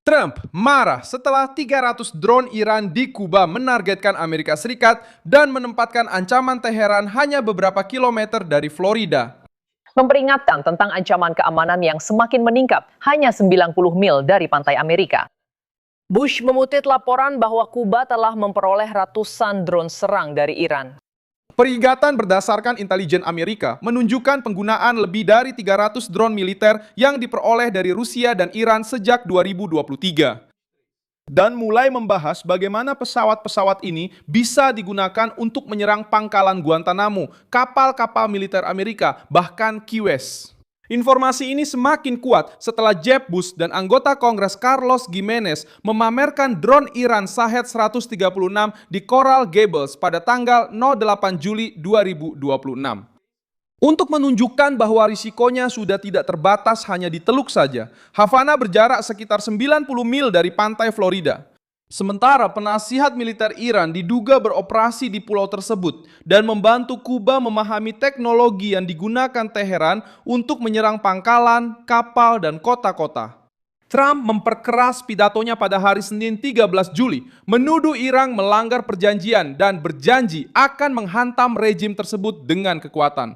Trump marah setelah 300 drone Iran di Kuba menargetkan Amerika Serikat dan menempatkan ancaman Teheran hanya beberapa kilometer dari Florida. Memperingatkan tentang ancaman keamanan yang semakin meningkat hanya 90 mil dari pantai Amerika. Bush memutit laporan bahwa Kuba telah memperoleh ratusan drone serang dari Iran. Peringatan berdasarkan intelijen Amerika menunjukkan penggunaan lebih dari 300 drone militer yang diperoleh dari Rusia dan Iran sejak 2023. Dan mulai membahas bagaimana pesawat-pesawat ini bisa digunakan untuk menyerang pangkalan Guantanamo, kapal-kapal militer Amerika, bahkan Key West. Informasi ini semakin kuat setelah Jeb Bush dan anggota Kongres Carlos Gimenez memamerkan drone Iran Shahed 136 di Coral Gables pada tanggal 08 Juli 2026. Untuk menunjukkan bahwa risikonya sudah tidak terbatas hanya di Teluk saja, Havana berjarak sekitar 90 mil dari pantai Florida. Sementara penasihat militer Iran diduga beroperasi di pulau tersebut dan membantu Kuba memahami teknologi yang digunakan Teheran untuk menyerang pangkalan, kapal, dan kota-kota. Trump memperkeras pidatonya pada hari Senin 13 Juli, menuduh Iran melanggar perjanjian dan berjanji akan menghantam rejim tersebut dengan kekuatan.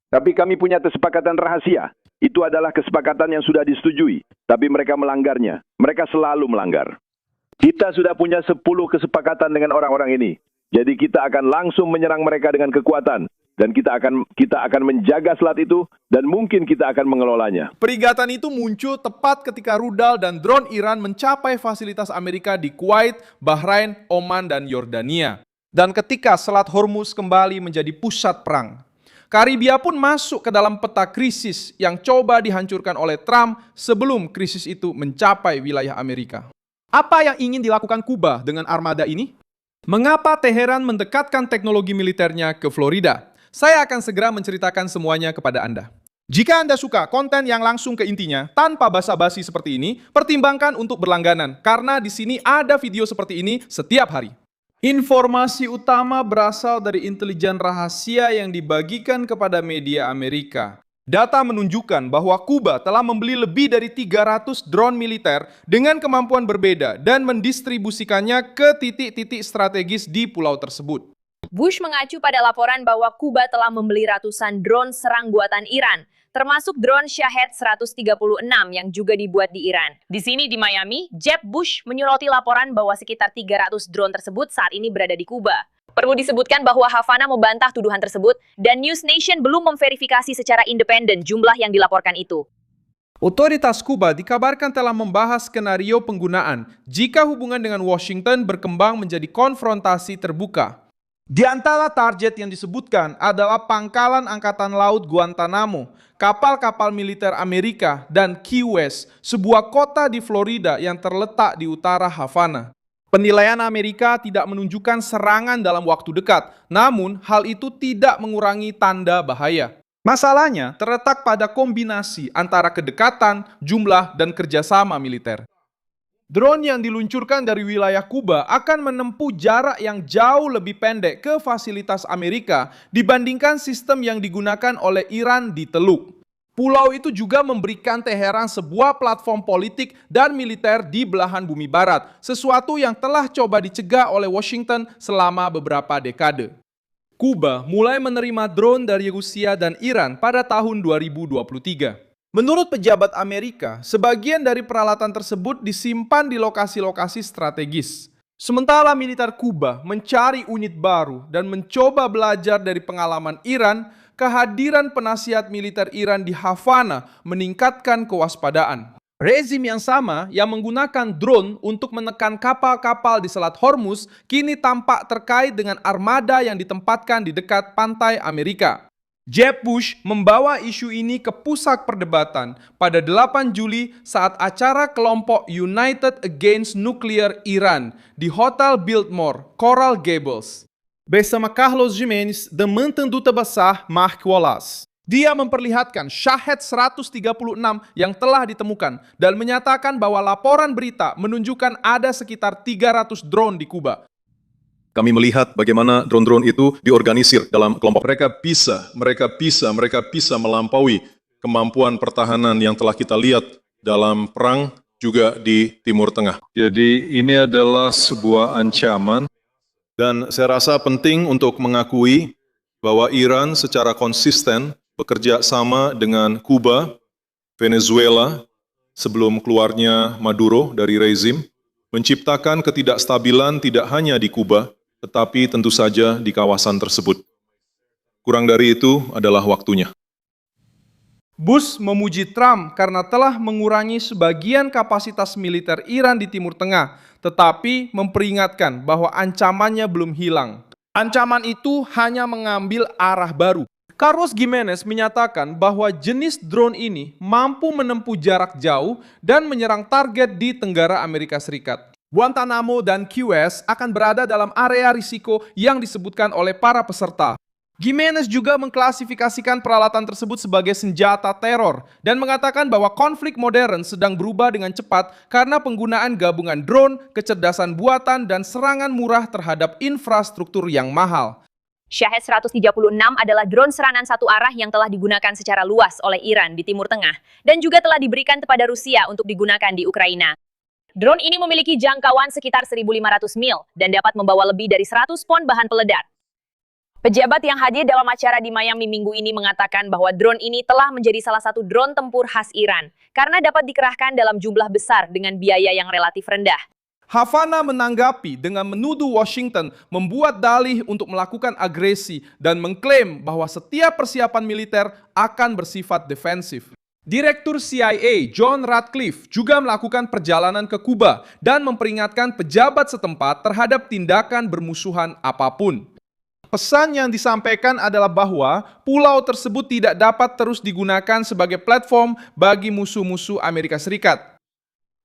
Tapi kami punya kesepakatan rahasia. Itu adalah kesepakatan yang sudah disetujui, tapi mereka melanggarnya. Mereka selalu melanggar. Kita sudah punya 10 kesepakatan dengan orang-orang ini. Jadi kita akan langsung menyerang mereka dengan kekuatan. Dan kita akan menjaga selat itu dan mungkin kita akan mengelolanya. Peringatan itu muncul tepat ketika rudal dan drone Iran mencapai fasilitas Amerika di Kuwait, Bahrain, Oman, dan Yordania. Dan ketika Selat Hormuz kembali menjadi pusat perang. Karibia pun masuk ke dalam peta krisis yang coba dihancurkan oleh Trump sebelum krisis itu mencapai wilayah Amerika. Apa yang ingin dilakukan Kuba dengan armada ini? Mengapa Teheran mendekatkan teknologi militernya ke Florida? Saya akan segera menceritakan semuanya kepada Anda. Jika Anda suka konten yang langsung ke intinya, tanpa basa-basi seperti ini, pertimbangkan untuk berlangganan, karena di sini ada video seperti ini setiap hari. Informasi utama berasal dari intelijen rahasia yang dibagikan kepada media Amerika. Data menunjukkan bahwa Kuba telah membeli lebih dari 300 drone militer dengan kemampuan berbeda dan mendistribusikannya ke titik-titik strategis di pulau tersebut. Bush mengacu pada laporan bahwa Kuba telah membeli ratusan drone serang buatan Iran, termasuk drone Shahed 136 yang juga dibuat di Iran. Di sini di Miami, Jeb Bush menyoroti laporan bahwa sekitar 300 drone tersebut saat ini berada di Kuba. Perlu disebutkan bahwa Havana membantah tuduhan tersebut dan News Nation belum memverifikasi secara independen jumlah yang dilaporkan itu. Otoritas Kuba dikabarkan telah membahas skenario penggunaan jika hubungan dengan Washington berkembang menjadi konfrontasi terbuka. Di antara target yang disebutkan adalah pangkalan Angkatan Laut Guantanamo, kapal-kapal militer Amerika, dan Key West, sebuah kota di Florida yang terletak di utara Havana. Penilaian Amerika tidak menunjukkan serangan dalam waktu dekat, namun hal itu tidak mengurangi tanda bahaya. Masalahnya terletak pada kombinasi antara kedekatan, jumlah, dan kerjasama militer. Drone yang diluncurkan dari wilayah Kuba akan menempuh jarak yang jauh lebih pendek ke fasilitas Amerika dibandingkan sistem yang digunakan oleh Iran di Teluk. Pulau itu juga memberikan Teheran sebuah platform politik dan militer di belahan bumi barat, sesuatu yang telah coba dicegah oleh Washington selama beberapa dekade. Kuba mulai menerima drone dari Rusia dan Iran pada tahun 2023. Menurut pejabat Amerika, sebagian dari peralatan tersebut disimpan di lokasi-lokasi strategis. Sementara militer Kuba mencari unit baru dan mencoba belajar dari pengalaman Iran, kehadiran penasihat militer Iran di Havana meningkatkan kewaspadaan. Rezim yang sama yang menggunakan drone untuk menekan kapal-kapal di Selat Hormuz kini tampak terkait dengan armada yang ditempatkan di dekat pantai Amerika. Jeb Bush membawa isu ini ke pusat perdebatan pada 8 Juli saat acara kelompok United Against Nuclear Iran di Hotel Biltmore, Coral Gables. Bersama Carlos Gimenez dan mantan duta besar Mark Wallace. Dia memperlihatkan Shahed 136 yang telah ditemukan dan menyatakan bahwa laporan berita menunjukkan ada sekitar 300 drone di Kuba. Kami melihat bagaimana drone-drone itu diorganisir dalam kelompok. Mereka bisa melampaui kemampuan pertahanan yang telah kita lihat dalam perang juga di Timur Tengah. Jadi ini adalah sebuah ancaman. Dan saya rasa penting untuk mengakui bahwa Iran secara konsisten bekerja sama dengan Kuba, Venezuela, sebelum keluarnya Maduro dari rezim, menciptakan ketidakstabilan tidak hanya di Kuba, tetapi tentu saja di kawasan tersebut. Kurang dari itu adalah waktunya. Bush memuji Trump karena telah mengurangi sebagian kapasitas militer Iran di Timur Tengah, tetapi memperingatkan bahwa ancamannya belum hilang. Ancaman itu hanya mengambil arah baru. Carlos Gimenez menyatakan bahwa jenis drone ini mampu menempuh jarak jauh dan menyerang target di Tenggara Amerika Serikat. Guantanamo dan Key West akan berada dalam area risiko yang disebutkan oleh para peserta. Gimenez juga mengklasifikasikan peralatan tersebut sebagai senjata teror dan mengatakan bahwa konflik modern sedang berubah dengan cepat karena penggunaan gabungan drone, kecerdasan buatan, dan serangan murah terhadap infrastruktur yang mahal. Shahed 136 adalah drone serangan satu arah yang telah digunakan secara luas oleh Iran di Timur Tengah dan juga telah diberikan kepada Rusia untuk digunakan di Ukraina. Drone ini memiliki jangkauan sekitar 1.500 mil dan dapat membawa lebih dari 100 pon bahan peledak. Pejabat yang hadir dalam acara di Miami minggu ini mengatakan bahwa drone ini telah menjadi salah satu drone tempur khas Iran karena dapat dikerahkan dalam jumlah besar dengan biaya yang relatif rendah. Havana menanggapi dengan menuduh Washington membuat dalih untuk melakukan agresi dan mengklaim bahwa setiap persiapan militer akan bersifat defensif. Direktur CIA John Ratcliffe juga melakukan perjalanan ke Kuba dan memperingatkan pejabat setempat terhadap tindakan bermusuhan apapun. Pesan yang disampaikan adalah bahwa pulau tersebut tidak dapat terus digunakan sebagai platform bagi musuh-musuh Amerika Serikat.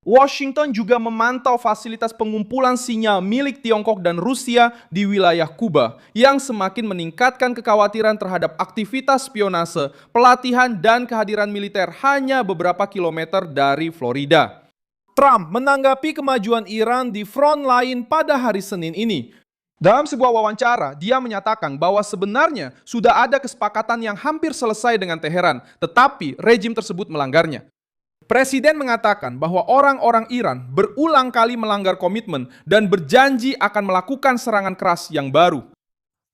Washington juga memantau fasilitas pengumpulan sinyal milik Tiongkok dan Rusia di wilayah Kuba yang semakin meningkatkan kekhawatiran terhadap aktivitas spionase, pelatihan, dan kehadiran militer hanya beberapa kilometer dari Florida. Trump menanggapi kemajuan Iran di front line pada hari Senin ini. Dalam sebuah wawancara, dia menyatakan bahwa sebenarnya sudah ada kesepakatan yang hampir selesai dengan Teheran, tetapi rejim tersebut melanggarnya. Presiden mengatakan bahwa orang-orang Iran berulang kali melanggar komitmen dan berjanji akan melakukan serangan keras yang baru.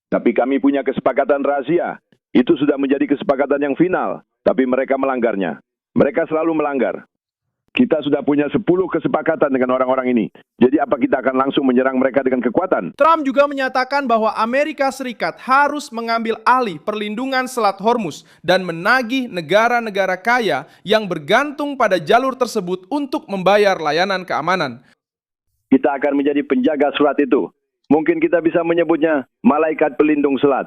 Tapi kami punya kesepakatan rahasia. Itu sudah menjadi kesepakatan yang final, tapi mereka melanggarnya. Mereka selalu melanggar. Kita sudah punya 10 kesepakatan dengan orang-orang ini. Jadi apa kita akan langsung menyerang mereka dengan kekuatan? Trump juga menyatakan bahwa Amerika Serikat harus mengambil alih perlindungan Selat Hormuz dan menagih negara-negara kaya yang bergantung pada jalur tersebut untuk membayar layanan keamanan. Kita akan menjadi penjaga selat itu. Mungkin kita bisa menyebutnya malaikat pelindung selat.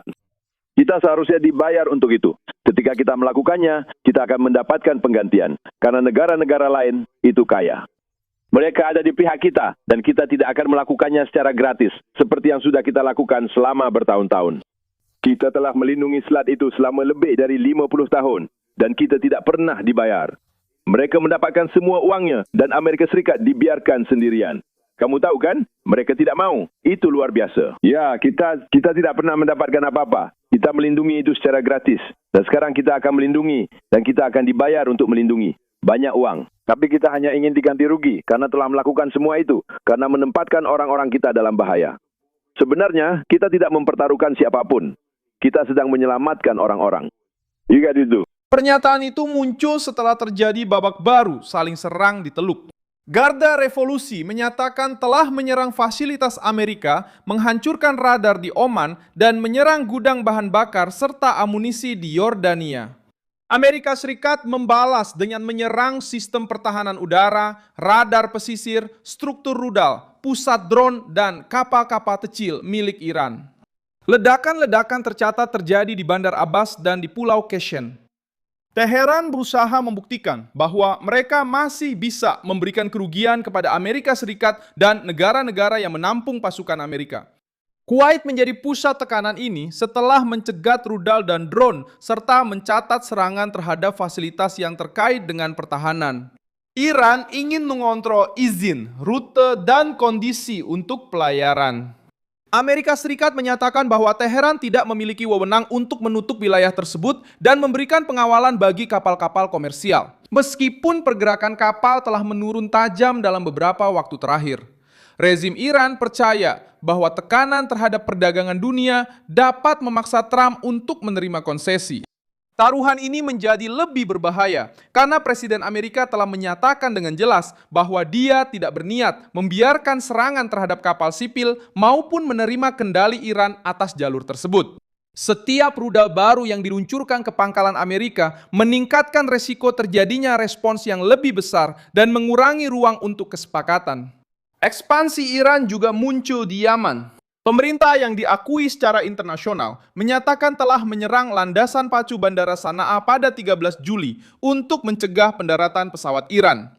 Kita seharusnya dibayar untuk itu. Ketika kita melakukannya, kita akan mendapatkan penggantian. Karena negara-negara lain itu kaya. Mereka ada di pihak kita, dan kita tidak akan melakukannya secara gratis, seperti yang sudah kita lakukan selama bertahun-tahun. Kita telah melindungi selat itu selama lebih dari 50 tahun, dan kita tidak pernah dibayar. Mereka mendapatkan semua uangnya, dan Amerika Serikat dibiarkan sendirian. Kamu tahu kan? Mereka tidak mau. Itu luar biasa. Ya, kita tidak pernah mendapatkan apa-apa. Kita melindungi itu secara gratis. Dan sekarang kita akan melindungi. Dan kita akan dibayar untuk melindungi. Banyak uang. Tapi kita hanya ingin diganti rugi. Karena telah melakukan semua itu. Karena menempatkan orang-orang kita dalam bahaya. Sebenarnya, kita tidak mempertaruhkan siapapun. Kita sedang menyelamatkan orang-orang. Ingat itu. Pernyataan itu muncul setelah terjadi babak baru saling serang di Teluk. Garda Revolusi menyatakan telah menyerang fasilitas Amerika, menghancurkan radar di Oman, dan menyerang gudang bahan bakar serta amunisi di Yordania. Amerika Serikat membalas dengan menyerang sistem pertahanan udara, radar pesisir, struktur rudal, pusat drone, dan kapal-kapal kecil milik Iran. Ledakan-ledakan tercatat terjadi di Bandar Abbas dan di Pulau Keshen. Teheran berusaha membuktikan bahwa mereka masih bisa memberikan kerugian kepada Amerika Serikat dan negara-negara yang menampung pasukan Amerika. Kuwait menjadi pusat tekanan ini setelah mencegat rudal dan drone serta mencatat serangan terhadap fasilitas yang terkait dengan pertahanan. Iran ingin mengontrol izin, rute, dan kondisi untuk pelayaran. Amerika Serikat menyatakan bahwa Teheran tidak memiliki wewenang untuk menutup wilayah tersebut dan memberikan pengawalan bagi kapal-kapal komersial. meskipun pergerakan kapal telah menurun tajam dalam beberapa waktu terakhir. Rezim Iran percaya bahwa tekanan terhadap perdagangan dunia dapat memaksa Trump untuk menerima konsesi. Taruhan ini menjadi lebih berbahaya karena Presiden Amerika telah menyatakan dengan jelas bahwa dia tidak berniat membiarkan serangan terhadap kapal sipil maupun menerima kendali Iran atas jalur tersebut. Setiap rudal baru yang diluncurkan ke pangkalan Amerika meningkatkan resiko terjadinya respons yang lebih besar dan mengurangi ruang untuk kesepakatan. Ekspansi Iran juga muncul di Yaman. Pemerintah yang diakui secara internasional menyatakan telah menyerang landasan pacu Bandara Sana'a pada 13 Juli untuk mencegah pendaratan pesawat Iran.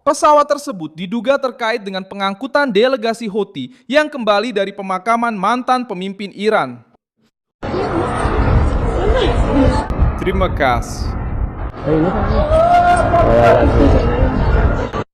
Pesawat tersebut diduga terkait dengan pengangkutan delegasi Houthi yang kembali dari pemakaman mantan pemimpin Iran. Terima kasih.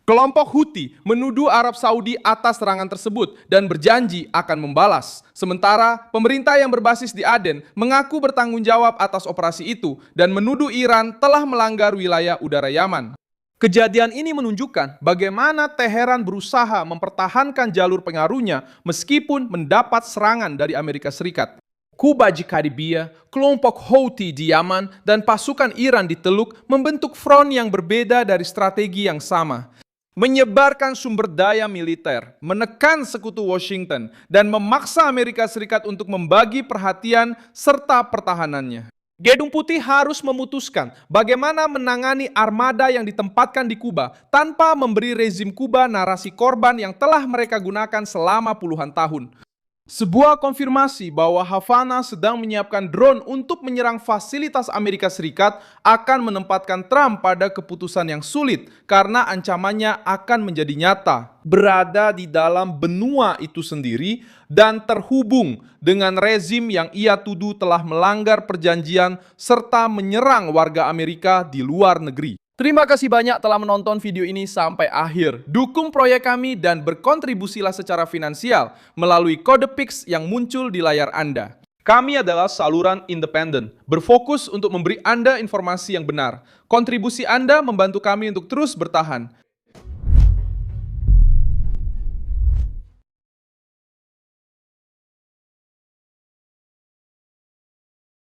Kelompok Houthi menuduh Arab Saudi atas serangan tersebut dan berjanji akan membalas. Sementara, pemerintah yang berbasis di Aden mengaku bertanggung jawab atas operasi itu dan menuduh Iran telah melanggar wilayah udara Yaman. Kejadian ini menunjukkan bagaimana Teheran berusaha mempertahankan jalur pengaruhnya meskipun mendapat serangan dari Amerika Serikat. Kuba di Karibia, kelompok Houthi di Yaman, dan pasukan Iran di Teluk membentuk front yang berbeda dari strategi yang sama. Menyebarkan sumber daya militer, menekan sekutu Washington, dan memaksa Amerika Serikat untuk membagi perhatian serta pertahanannya. Gedung Putih harus memutuskan bagaimana menangani armada yang ditempatkan di Kuba tanpa memberi rezim Kuba narasi korban yang telah mereka gunakan selama puluhan tahun. Sebuah konfirmasi bahwa Havana sedang menyiapkan drone untuk menyerang fasilitas Amerika Serikat akan menempatkan Trump pada keputusan yang sulit karena ancamannya akan menjadi nyata, berada di dalam benua itu sendiri dan terhubung dengan rezim yang ia tuduh telah melanggar perjanjian serta menyerang warga Amerika di luar negeri. Terima kasih banyak telah menonton video ini sampai akhir. Dukung proyek kami dan berkontribusilah secara finansial melalui kode Pix yang muncul di layar Anda. Kami adalah saluran independen, berfokus untuk memberi Anda informasi yang benar. Kontribusi Anda membantu kami untuk terus bertahan.